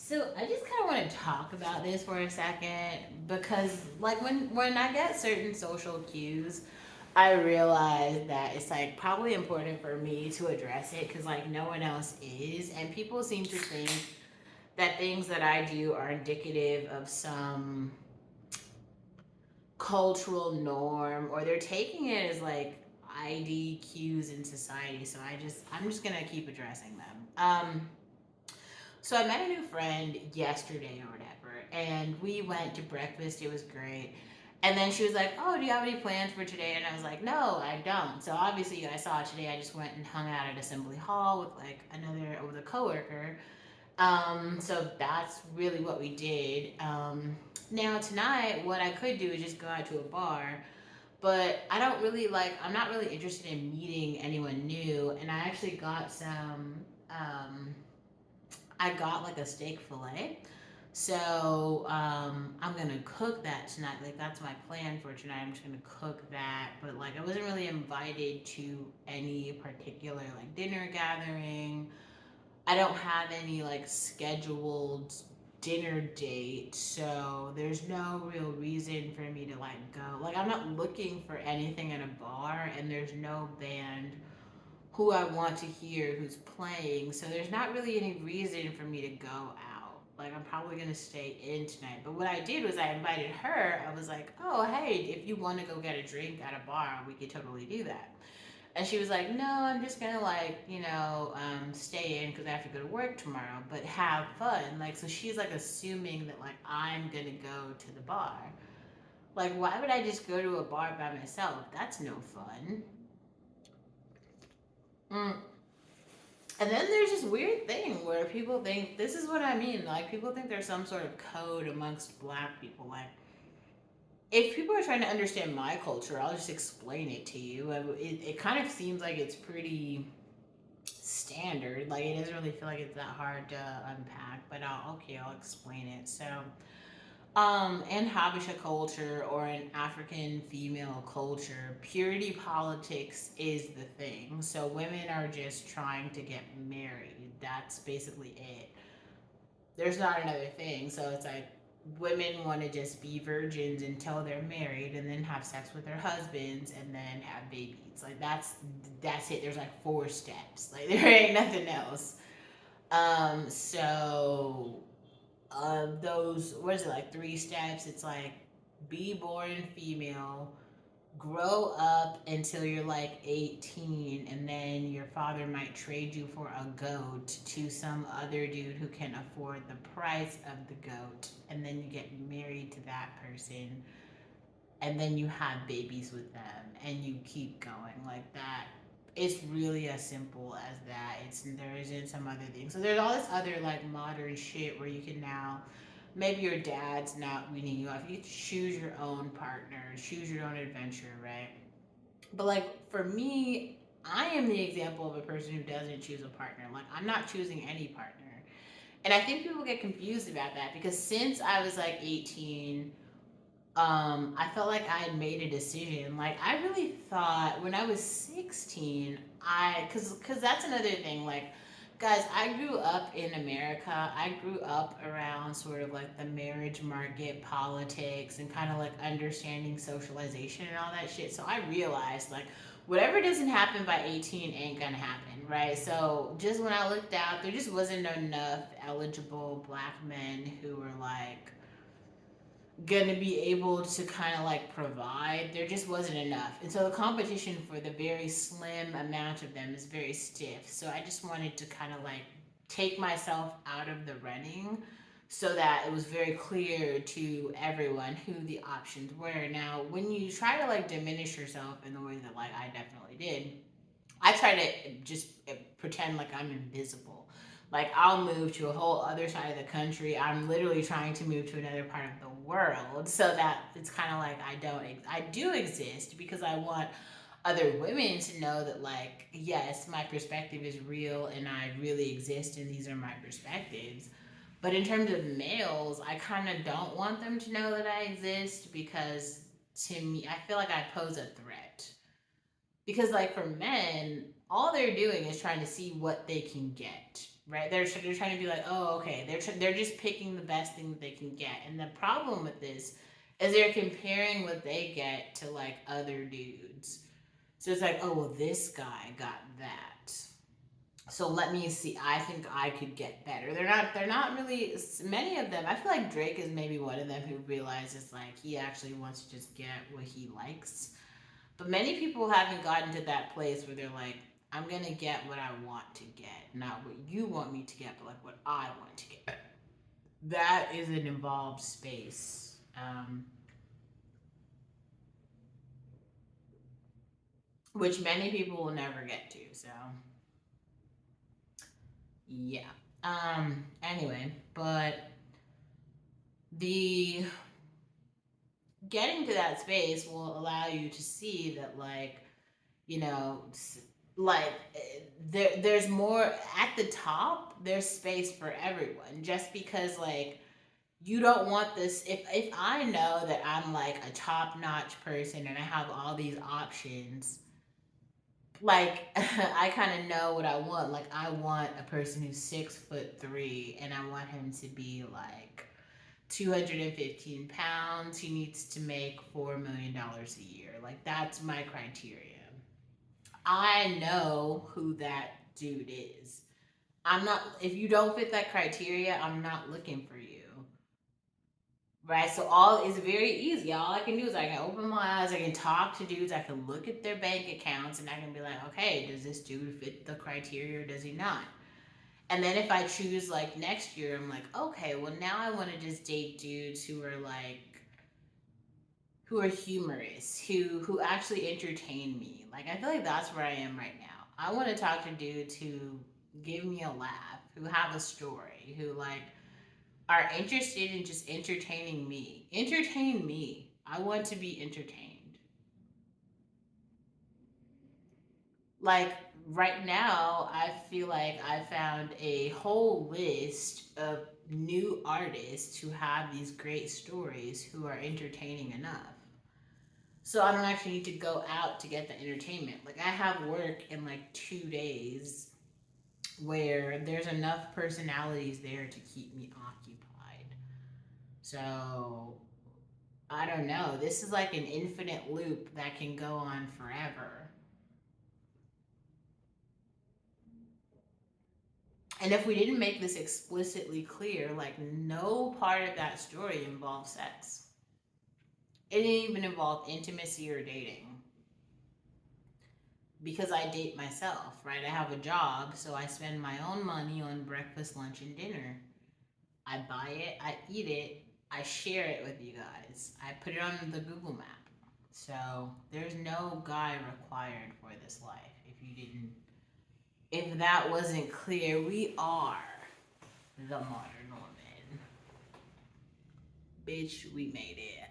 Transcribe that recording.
So I just kind of want to talk about this for a second because, like, when I get certain social cues, I realize that it's like probably important for me to address it because like no one else is, and people seem to think that things that I do are indicative of some cultural norm or they're taking it as like ID cues in society. So I'm just gonna keep addressing them. So I met a new friend yesterday or whatever, and we went to breakfast. It was great. And then she was like, "Oh, do you have any plans for today?" And I was like, "No, I don't." So obviously, you guys saw today. I just went and hung out at Assembly Hall with like with a coworker. So that's really what we did. Now tonight, what I could do is just go out to a bar, but I don't really like. I'm not really interested in meeting anyone new. And I actually got some. I got like a steak fillet. So I'm gonna cook that tonight. Like that's my plan for tonight. I'm just gonna cook that. But like I wasn't really invited to any particular like dinner gathering. I don't have any like scheduled dinner date, so there's no real reason for me to like go. Like I'm not looking for anything at a bar, and there's no band who I want to hear who's playing. So there's not really any reason for me to go out. Like I'm probably gonna stay in tonight. But what I did was I invited her. I was like, "Oh, hey, if you want to go get a drink at a bar, we could totally do that." And she was like, "No, I'm just gonna like stay in because I have to go to work tomorrow, but have fun." Like so, she's like assuming that like I'm gonna go to the bar. Like, why would I just go to a bar by myself? That's no fun. Mm. And then there's this weird thing where people think this is what I mean. Like people think there's some sort of code amongst black people. Like if people are trying to understand my culture, I'll just explain it to you. It kind of seems like it's pretty standard. Like it doesn't really feel like it's that hard to unpack. But I'll explain it. So in Habesha culture or in African female culture, purity politics is the thing. So women are just trying to get married. That's basically it. There's not another thing. So it's like women want to just be virgins until they're married and then have sex with their husbands and then have babies. Like that's it. There's like four steps. Like there ain't nothing else. So those what is it like three steps? It's like be born female, grow up until you're like 18, and then your father might trade you for a goat to some other dude who can afford the price of the goat, and then you get married to that person, and then you have babies with them, and you keep going like that. It's really as simple as that. There isn't some other thing. So there's all this other like modern shit where you can now maybe your dad's not weaning you off. You choose your own partner, choose your own adventure, right? But like for me, I am the example of a person who doesn't choose a partner. Like I'm not choosing any partner. And I think people get confused about that because since I was like 18, I felt like I had made a decision. Like I really thought when I was 16, cuz that's another thing like guys, I grew up in America. I grew up around sort of like the marriage market politics and kind of like understanding socialization and all that shit. So I realized like whatever doesn't happen by 18 ain't gonna happen, right? So just when I looked out, there just wasn't enough eligible black men who were like gonna be able to kind of like provide. There just wasn't enough, and so the competition for the very slim amount of them is very stiff. So I just wanted to kind of like take myself out of the running so that it was very clear to everyone who the options were. Now when you try to like diminish yourself in the way that like I definitely did, I try to just pretend like I'm invisible. Like I'll move to a whole other side of the country. I'm literally trying to move to another part of the world so that it's kind of like I do exist because I want other women to know that like yes, my perspective is real and I really exist and these are my perspectives. But in terms of males, I kind of don't want them to know that I exist because to me, I feel like I pose a threat because like for men all they're doing is trying to see what they can get, right? They're trying to be like, oh, okay, they're just picking the best thing that they can get. And the problem with this is they're comparing what they get to like other dudes. So it's like, oh, well, this guy got that. So let me see. I think I could get better. They're not really many of them. I feel like Drake is maybe one of them who realizes like he actually wants to just get what he likes. But many people haven't gotten to that place where they're like, I'm gonna get what I want to get, not what you want me to get, but like what I want to get. That is an involved space, which many people will never get to. So yeah. Anyway, but the getting to that space will allow you to see that like, you know, like there's more at the top. There's space for everyone. Just because like you don't want this, if I know that I'm like a top notch person and I have all these options, like I kind of know what I want. Like I want a person who's 6'3" and I want him to be like 215 pounds. He needs to make $4 million a year. Like that's my criteria. I know who that dude is. I'm not, if you don't fit that criteria, I'm not looking for you. Right? So all is very easy. All I can do is I can open my eyes, I can talk to dudes, I can look at their bank accounts, and I can be like, okay, does this dude fit the criteria or does he not? And then if I choose like next year, I'm like, okay, well now I want to just date dudes who are humorous, who actually entertain me. Like I feel like that's where I am right now. I want to talk to dudes who give me a laugh, who have a story, who like are interested in just entertaining me. Entertain me. I want to be entertained. Like right now, I feel like I found a whole list of new artists who have these great stories who are entertaining enough. So I don't actually need to go out to get the entertainment. Like I have work in like 2 days where there's enough personalities there to keep me occupied. So I don't know. This is like an infinite loop that can go on forever. And if we didn't make this explicitly clear, like no part of that story involves sex. It didn't even involve intimacy or dating. Because I date myself, right? I have a job, so I spend my own money on breakfast, lunch, and dinner. I buy it, I eat it, I share it with you guys. I put it on the Google map. So there's no guy required for this life. If that wasn't clear, we are the modern woman. Bitch, we made it.